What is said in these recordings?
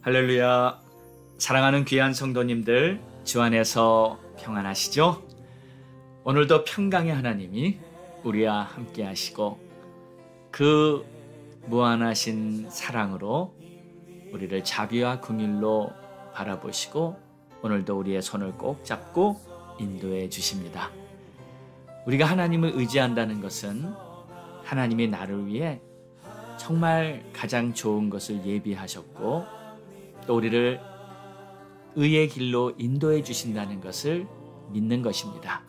할렐루야. 사랑하는 귀한 성도님들, 주 안에서 평안하시죠? 오늘도 평강의 하나님이 우리와 함께 하시고 그 무한하신 사랑으로 우리를 자비와 긍휼로 바라보시고 오늘도 우리의 손을 꼭 잡고 인도해 주십니다. 우리가 하나님을 의지한다는 것은 하나님이 나를 위해 정말 가장 좋은 것을 예비하셨고 또 우리를 의의 길로 인도해 주신다는 것을 믿는 것입니다.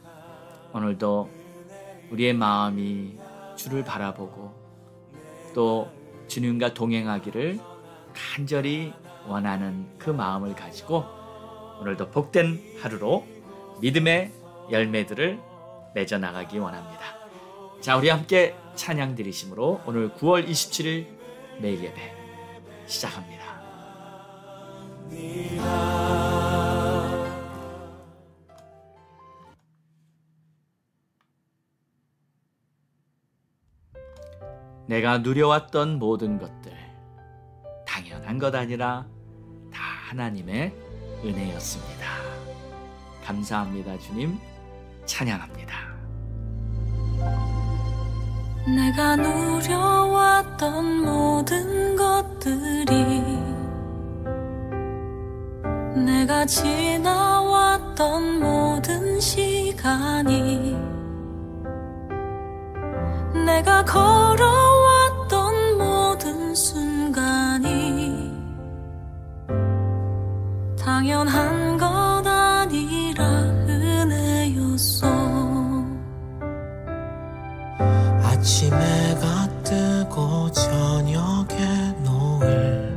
오늘도 우리의 마음이 주를 바라보고 또 주님과 동행하기를 간절히 원하는 그 마음을 가지고 오늘도 복된 하루로 믿음의 열매들을 맺어나가기 원합니다. 자, 우리 함께 찬양 드리심으로 오늘 9월 27일 매일 예배 시작합니다. 내가 누려왔던 모든 것들 당연한 것 아니라 다 하나님의 은혜였습니다. 감사합니다. 주님, 찬양합니다. 내가 누려왔던 모든 것들이 내가 지나왔던 모든 시간이 내가 걸어왔던 모든 순간이 당연한 것 아니라 은혜였어. 아침에 해가 뜨고 저녁에 노을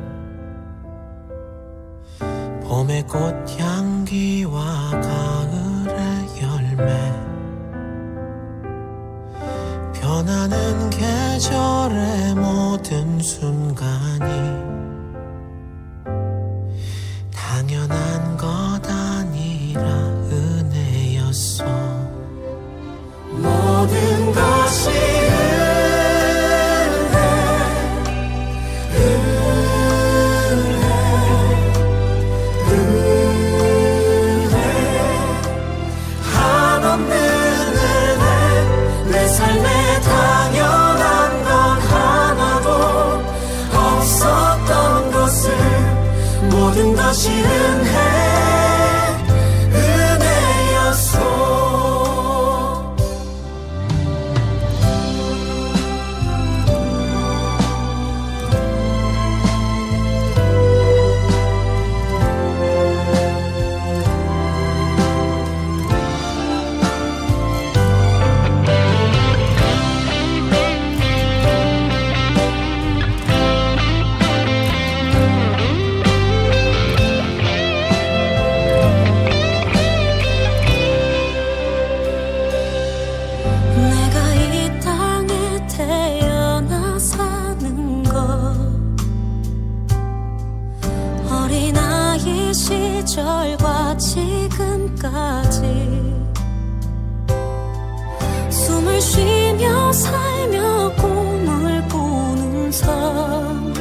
봄의 꽃향기와 가을의 열매 변하는 계절의 모든 순간이 당연한 것 아니라 은혜였어. 모든 것이 모든 것이 은혜였어. 시절과 지금까지 숨을 쉬며 살며 꿈을 꾸는 삶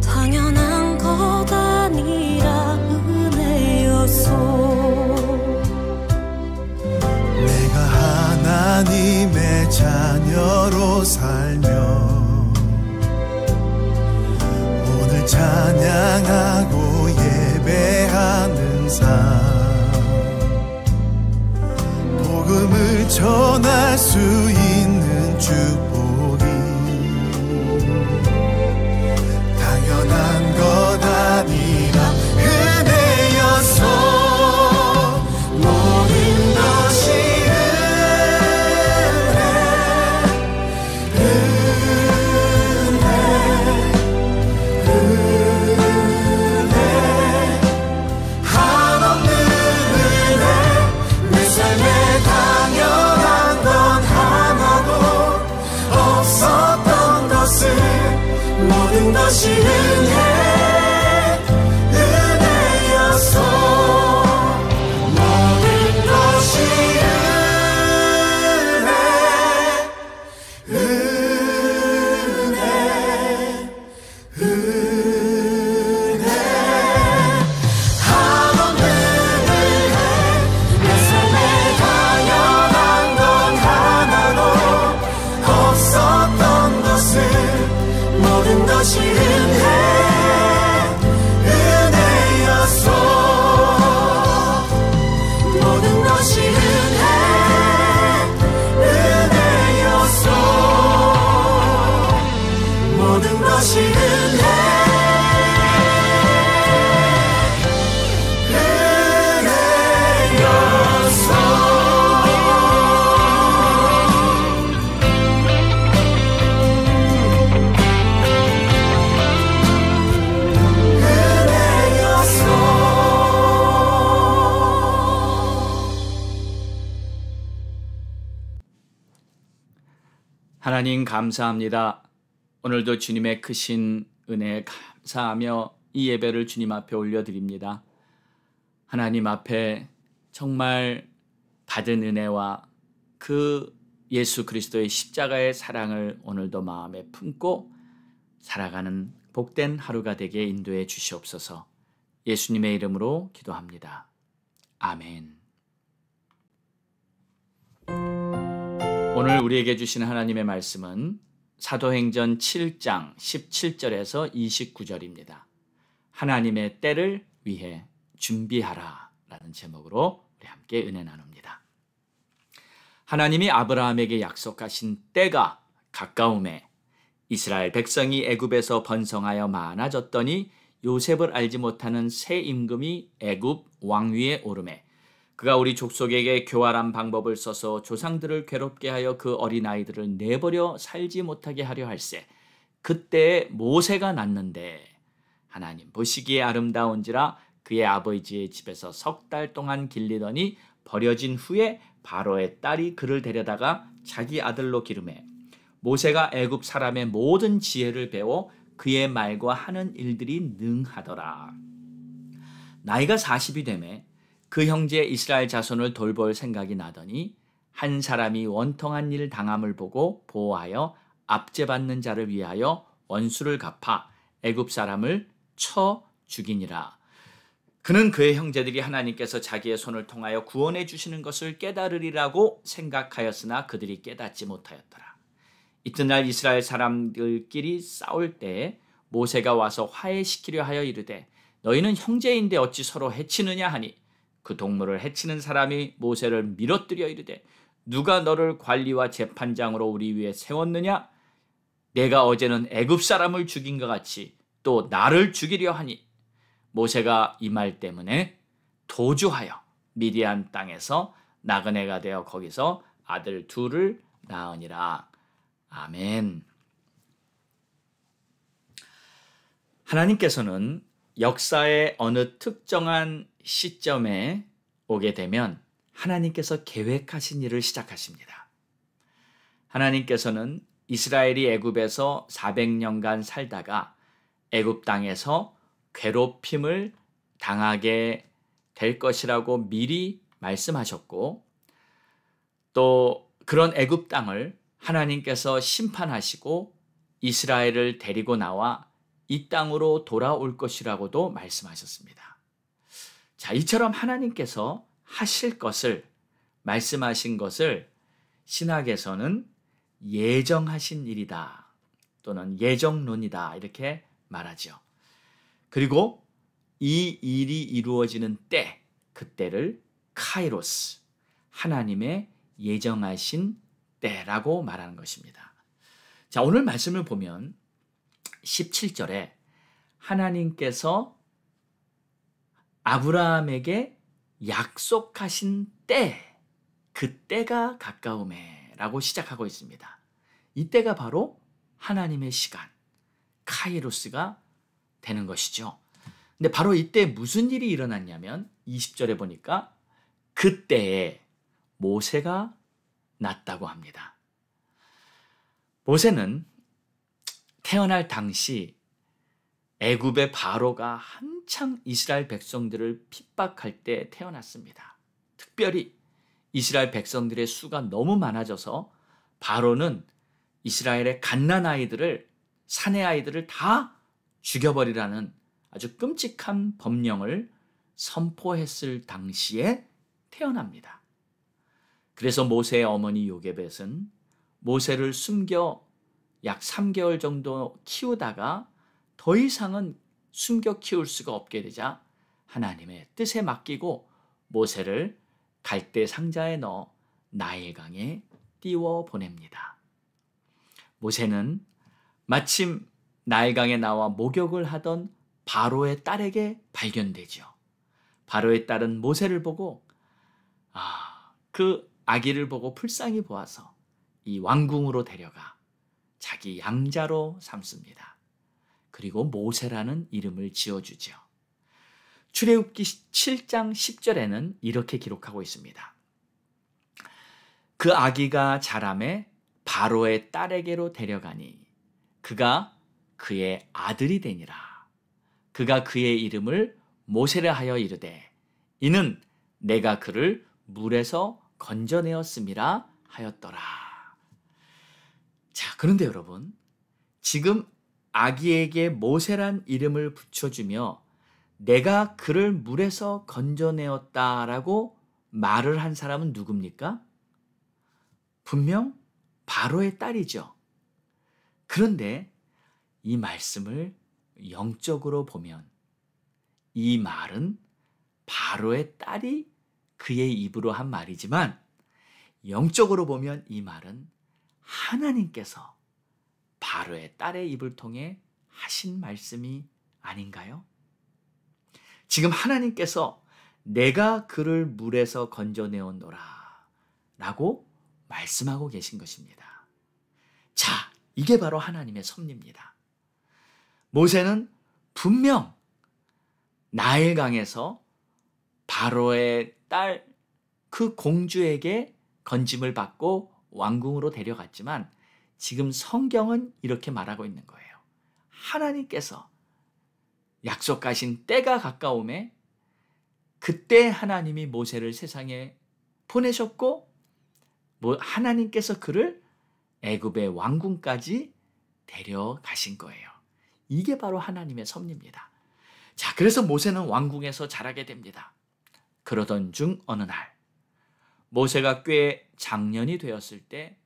당연한 것 아니라 은혜였어. 내가 하나님의 자녀로 살며 찬양하고 예배하는 삶 복음을 전할 수 있는 축복이 당연한 것 아니라 은혜였어. 모든 것이 모든 것이 은혜였어. 모든 것이 은혜 하나님 감사합니다. 오늘도 주님의 크신 은혜에 감사하며 이 예배를 주님 앞에 올려드립니다. 하나님 앞에 정말 받은 은혜와 그 예수 그리스도의 십자가의 사랑을 오늘도 마음에 품고 살아가는 복된 하루가 되게 인도해 주시옵소서. 예수님의 이름으로 기도합니다. 아멘. 오늘 우리에게 주신 하나님의 말씀은 사도행전 7장 17절에서 29절입니다. 하나님의 때를 위해 준비하라 라는 제목으로 우리 함께 은혜 나눕니다. 하나님이 아브라함에게 약속하신 때가 가까움에 이스라엘 백성이 애굽에서 번성하여 많아졌더니 요셉을 알지 못하는 새 임금이 애굽 왕위에 오르매 그가 우리 족속에게 교활한 방법을 써서 조상들을 괴롭게 하여 그 어린아이들을 내버려 살지 못하게 하려 할세. 그때 모세가 났는데 하나님 보시기에 아름다운지라 그의 아버지의 집에서 3달 동안 길리더니 버려진 후에 바로의 딸이 그를 데려다가 자기 아들로 기르매 모세가 애굽 사람의 모든 지혜를 배워 그의 말과 하는 일들이 능하더라. 나이가 40이 되매 그 형제 이스라엘 자손을 돌볼 생각이 나더니 한 사람이 원통한 일 당함을 보고 보호하여 압제받는 자를 위하여 원수를 갚아 애굽 사람을 쳐 죽이니라. 그는 그의 형제들이 하나님께서 자기의 손을 통하여 구원해 주시는 것을 깨달으리라고 생각하였으나 그들이 깨닫지 못하였더라. 이튿날 이스라엘 사람들끼리 싸울 때에 모세가 와서 화해시키려 하여 이르되 너희는 형제인데 어찌 서로 해치느냐 하니 그 동물을 해치는 사람이 모세를 밀어뜨려 이르되 누가 너를 관리와 재판장으로 우리 위에 세웠느냐? 내가 어제는 애굽 사람을 죽인 것 같이 또 나를 죽이려 하니 모세가 이 말 때문에 도주하여 미디안 땅에서 나그네가 되어 거기서 아들 둘을 낳으니라. 아멘. 하나님께서는 역사의 어느 특정한 시점에 오게 되면 하나님께서 계획하신 일을 시작하십니다. 하나님께서는 이스라엘이 애굽에서 400년간 살다가 애굽 땅에서 괴롭힘을 당하게 될 것이라고 미리 말씀하셨고 또 그런 애굽 땅을 하나님께서 심판하시고 이스라엘을 데리고 나와 이 땅으로 돌아올 것이라고도 말씀하셨습니다. 자, 이처럼 하나님께서 하실 것을 말씀하신 것을 신학에서는 예정하신 일이다 또는 예정론이다 이렇게 말하죠. 그리고 이 일이 이루어지는 때, 그때를 카이로스, 하나님의 예정하신 때라고 말하는 것입니다. 자, 오늘 말씀을 보면 17절에 하나님께서 아브라함에게 약속하신 때, 그때가 가까움에 라고 시작하고 있습니다. 이때가 바로 하나님의 시간, 카이로스가 되는 것이죠. 근데 바로 이때 무슨 일이 일어났냐면 20절에 보니까 그때에 모세가 났다고 합니다. 모세는 태어날 당시 애굽의 바로가 한창 이스라엘 백성들을 핍박할 때 태어났습니다. 특별히 이스라엘 백성들의 수가 너무 많아져서 바로는 이스라엘의 갓난 아이들을, 사내 아이들을 다 죽여버리라는 아주 끔찍한 법령을 선포했을 당시에 태어납니다. 그래서 모세의 어머니 요게벳은 모세를 숨겨 약 3개월 정도 키우다가 더 이상은 숨겨 키울 수가 없게 되자 하나님의 뜻에 맡기고 모세를 갈대 상자에 넣어 나일강에 띄워 보냅니다. 모세는 마침 나일강에 나와 목욕을 하던 바로의 딸에게 발견되죠. 바로의 딸은 모세를 보고 그 아기를 보고 불쌍히 보아서 이 왕궁으로 데려가 자기 양자로 삼습니다. 그리고 모세라는 이름을 지어주죠. 출애굽기 7장 10절에는 이렇게 기록하고 있습니다. 그 아기가 자라매 바로의 딸에게로 데려가니 그가 그의 아들이 되니라. 그가 그의 이름을 모세라 하여 이르되 이는 내가 그를 물에서 건져내었음이라 하였더라. 자, 그런데 여러분, 지금 아기에게 모세란 이름을 붙여주며 내가 그를 물에서 건져내었다라고 말을 한 사람은 누굽니까? 분명 바로의 딸이죠. 그런데 이 말씀을 영적으로 보면 이 말은 바로의 딸이 그의 입으로 한 말이지만 영적으로 보면 이 말은 하나님께서 바로의 딸의 입을 통해 하신 말씀이 아닌가요? 지금 하나님께서 내가 그를 물에서 건져내었노라 라고 말씀하고 계신 것입니다. 자, 이게 바로 하나님의 섭리입니다. 모세는 분명 나일강에서 바로의 딸 그 공주에게 건짐을 받고 왕궁으로 데려갔지만 지금 성경은 이렇게 말하고 있는 거예요. 하나님께서 약속하신 때가 가까움에 그때 하나님이 모세를 세상에 보내셨고 하나님께서 그를 애굽의 왕궁까지 데려가신 거예요. 이게 바로 하나님의 섭리입니다. 자, 그래서 모세는 왕궁에서 자라게 됩니다. 그러던 중 어느 날 모세가 꽤 장년이 되었을 때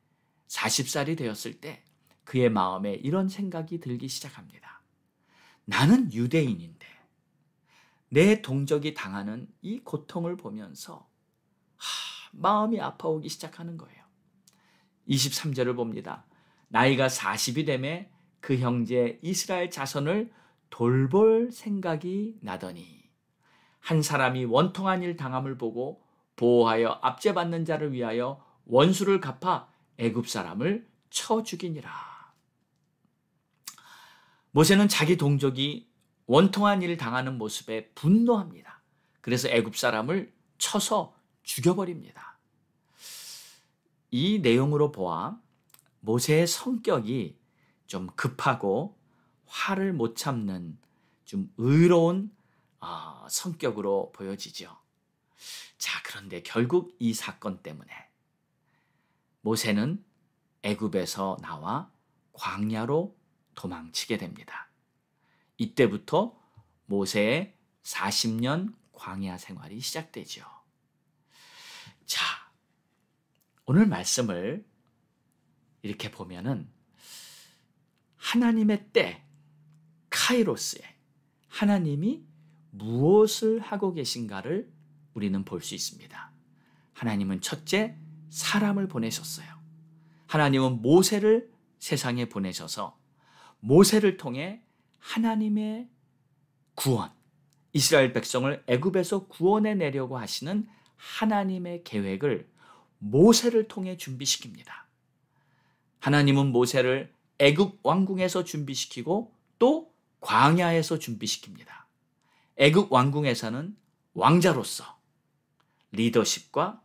40살이 되었을 때 그의 마음에 이런 생각이 들기 시작합니다. 나는 유대인인데 내 동족이 당하는 이 고통을 보면서 마음이 아파오기 시작하는 거예요. 23절을 봅니다. 나이가 40이 되매 그 형제 이스라엘 자손을 돌볼 생각이 나더니 한 사람이 원통한 일 당함을 보고 보호하여 압제받는 자를 위하여 원수를 갚아 애굽 사람을 쳐 죽이니라. 모세는 자기 동족이 원통한 일을 당하는 모습에 분노합니다. 그래서 애굽 사람을 쳐서 죽여버립니다. 이 내용으로 보아 모세의 성격이 좀 급하고 화를 못 참는 좀 의로운 성격으로 보여지죠. 자, 그런데 결국 이 사건 때문에 모세는 애굽에서 나와 광야로 도망치게 됩니다. 이때부터 모세의 40년 광야 생활이 시작되죠. 자, 오늘 말씀을 이렇게 보면은 하나님의 때, 카이로스에 하나님이 무엇을 하고 계신가를 우리는 볼 수 있습니다. 하나님은 첫째, 사람을 보내셨어요. 하나님은 모세를 세상에 보내셔서 모세를 통해 하나님의 구원, 이스라엘 백성을 애굽에서 구원해 내려고 하시는 하나님의 계획을 모세를 통해 준비시킵니다. 하나님은 모세를 애굽 왕궁에서 준비시키고 또 광야에서 준비시킵니다. 애굽 왕궁에서는 왕자로서 리더십과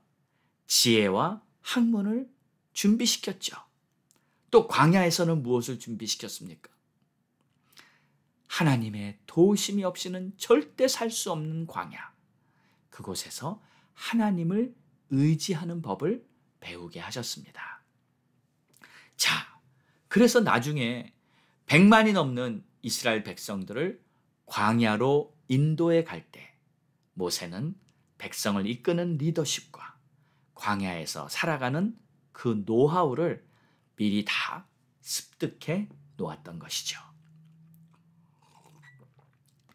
지혜와 학문을 준비시켰죠. 또 광야에서는 무엇을 준비시켰습니까? 하나님의 도우심이 없이는 절대 살 수 없는 광야. 그곳에서 하나님을 의지하는 법을 배우게 하셨습니다. 자, 그래서 나중에 100만이 넘는 이스라엘 백성들을 광야로 인도해 갈 때 모세는 백성을 이끄는 리더십과 광야에서 살아가는 그 노하우를 미리 다 습득해 놓았던 것이죠.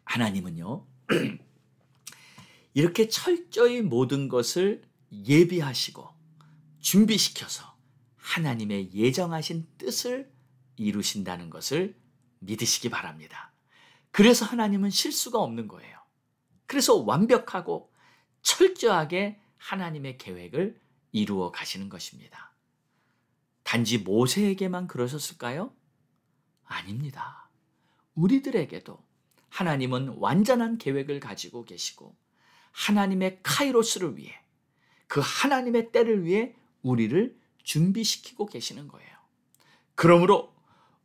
하나님은요, 이렇게 철저히 모든 것을 예비하시고 준비시켜서 하나님의 예정하신 뜻을 이루신다는 것을 믿으시기 바랍니다. 그래서 하나님은 실수가 없는 거예요. 그래서 완벽하고 철저하게 하나님의 계획을 이루어 가시는 것입니다. 단지 모세에게만 그러셨을까요? 아닙니다. 우리들에게도 하나님은 완전한 계획을 가지고 계시고 하나님의 카이로스를 위해 그 하나님의 때를 위해 우리를 준비시키고 계시는 거예요. 그러므로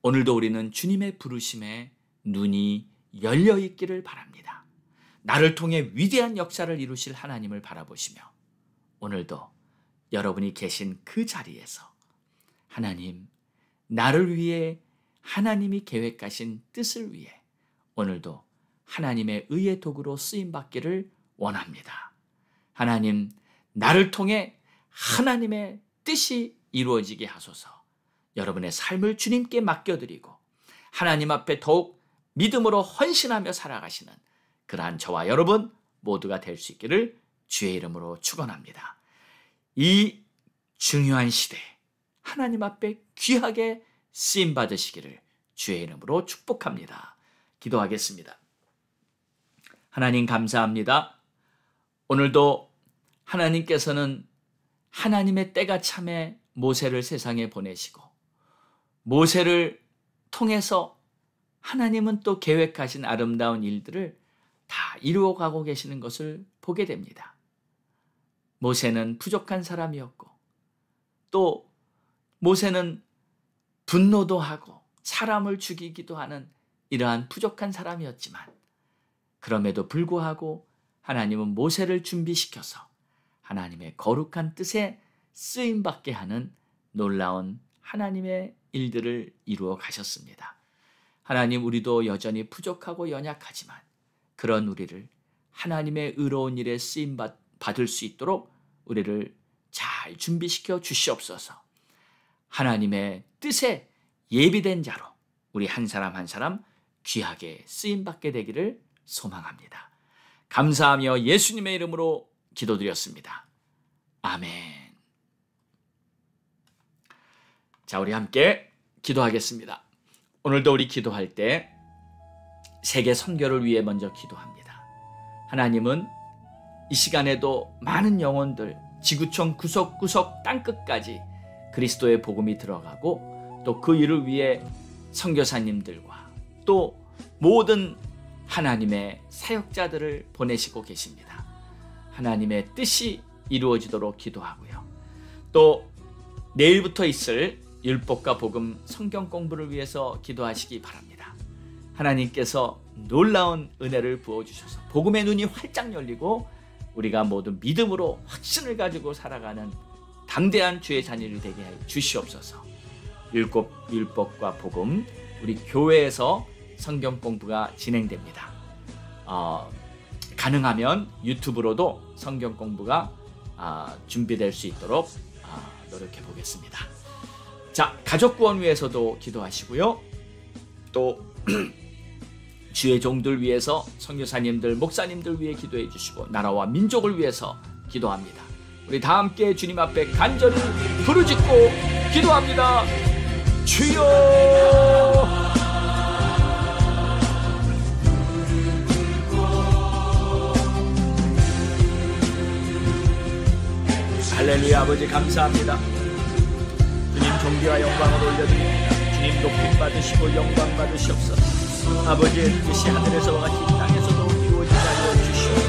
오늘도 우리는 주님의 부르심에 눈이 열려 있기를 바랍니다. 나를 통해 위대한 역사를 이루실 하나님을 바라보시며 오늘도 여러분이 계신 그 자리에서 하나님, 나를 위해 하나님이 계획하신 뜻을 위해 오늘도 하나님의 의의 도구로 쓰임받기를 원합니다. 하나님, 나를 통해 하나님의 뜻이 이루어지게 하소서. 여러분의 삶을 주님께 맡겨드리고 하나님 앞에 더욱 믿음으로 헌신하며 살아가시는 그러한 저와 여러분 모두가 될 수 있기를 주의 이름으로 축원합니다. 이 중요한 시대에 하나님 앞에 귀하게 쓰임 받으시기를 주의 이름으로 축복합니다. 기도하겠습니다. 하나님 감사합니다. 오늘도 하나님께서는 하나님의 때가 참에 모세를 세상에 보내시고 모세를 통해서 하나님은 또 계획하신 아름다운 일들을 다 이루어가고 계시는 것을 보게 됩니다. 모세는 부족한 사람이었고 또 모세는 분노도 하고 사람을 죽이기도 하는 이러한 부족한 사람이었지만 그럼에도 불구하고 하나님은 모세를 준비시켜서 하나님의 거룩한 뜻에 쓰임받게 하는 놀라운 하나님의 일들을 이루어 가셨습니다. 하나님, 우리도 여전히 부족하고 연약하지만 그런 우리를 하나님의 의로운 일에 쓰임받을 수 있도록 우리를 잘 준비시켜 주시옵소서. 하나님의 뜻에 예비된 자로 우리 한 사람 한 사람 귀하게 쓰임받게 되기를 소망합니다. 감사하며 예수님의 이름으로 기도드렸습니다. 아멘. 자, 우리 함께 기도하겠습니다. 오늘도 우리 기도할 때 세계 선교를 위해 먼저 기도합니다. 하나님은 이 시간에도 많은 영혼들, 지구촌 구석구석 땅끝까지 그리스도의 복음이 들어가고 또 그 일을 위해 선교사님들과 또 모든 하나님의 사역자들을 보내시고 계십니다. 하나님의 뜻이 이루어지도록 기도하고요. 또 내일부터 있을 율법과 복음 성경 공부를 위해서 기도하시기 바랍니다. 하나님께서 놀라운 은혜를 부어주셔서 복음의 눈이 활짝 열리고 우리가 모두 믿음으로 확신을 가지고 살아가는 담대한 주의 자녀를 되게 해 주시옵소서. 율법과 복음 우리 교회에서 성경 공부가 진행됩니다. 가능하면 유튜브로도 성경 공부가 준비될 수 있도록 노력해 보겠습니다. 자, 가족 구원 위해서도 기도하시고요. 또 주의 종들 위해서 선교사님들, 목사님들 위해 기도해 주시고 나라와 민족을 위해서 기도합니다. 우리 다 함께 주님 앞에 간절히 부르짖고 기도합니다. 주여! 할렐루야. 아버지 감사합니다. 주님 존귀와 영광을 올려드립니다. 주님 높임 받으시고 영광 받으시옵소서. 아버지의 뜻이 하늘에서와 같이 땅에서도 이루어지게 하여 주시옵소서.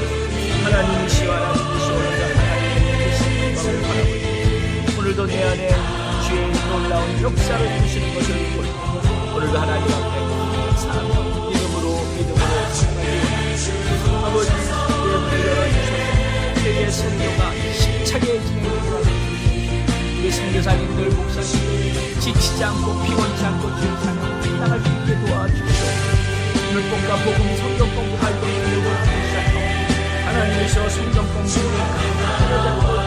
하나님이시여 하나님이시여 하나님의 뜻이 영광을 바라보니 오늘도 내 안에 주의 놀라운 역사를 이루시는 것을 보니 오늘도 하나님 앞에 감사하며 믿음으로 살아가기 원합니다. 아버지 내 문을 열어주셔서 우리의 선교가 힘차게 진행되게 하옵소서. 우리 선교사님들, 목사님들 지치지 않고 피곤치 않고 주님사랑 감당할 수 있게 도와주시옵소서. 율법과 복음 성경 공부 활동을 시작하고 하나님께서 성경 공부를 가르쳐 주시옵소서.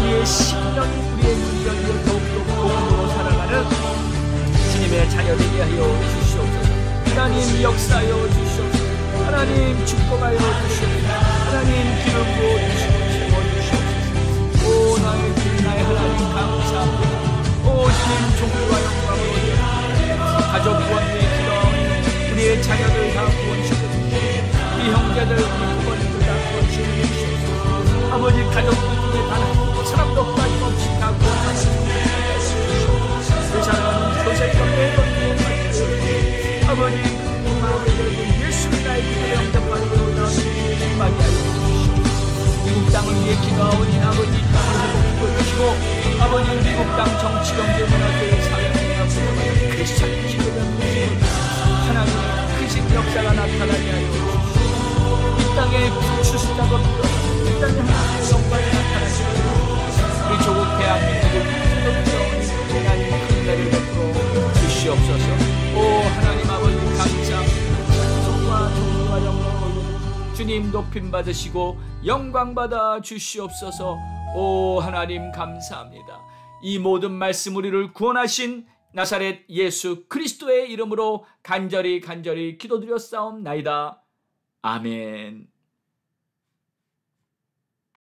우리의 심령이 우리의 눈을 더욱더 복음으로 살아가는 주님의 자녀 되게 하여 주시옵소서. 하나님 역사하여 주시옵소서. 하나님 축복하여 주시옵소서. 하나님 기름 부어 주시옵소서. 오 나의 주님 나의 하나님 감사합니다. 오 주님 종교와 영광을 올려드립니다. 가족 구원 위해 기도하오니 우리의 자녀들 다 구원시켜주시옵소서. 우리 형제들 우리 부모님들 다 구원시켜주시옵소서. 아버지 가족들 중에 단 한 사람도 빠짐없이 다 구원하시옵소서. 우리 사랑하는 조세과 매번 구원받으시옵소서. 아버지 그 마음에 예수를 나의 기도에 응답하는 나오는 힘하게 하여 주시옵소서. 미국 땅을 위해 기도하오니 아버지 땅을 회복시켜 주시고 아버지 미국 땅 정치, 경제, 문화, 교육, 사회 나타나게 하여 주시옵소서. 이 땅에 구출 작업도 이 땅에 하나님의 영광이 나타나게 하여 우리 조국 대한민국을 기독교인 하나님 큰 은혜를 베풀어 주시옵소서. 오 하나님 아버지 감사합니다.颂과 존귀와 영광을 주님 높임 받으시고 영광 받아 주시옵소서. 오 하나님 감사합니다. 이 모든 말씀 우리를 구원하신 나사렛 예수 그리스도의 이름으로 간절히 기도드렸사옵나이다. 아멘.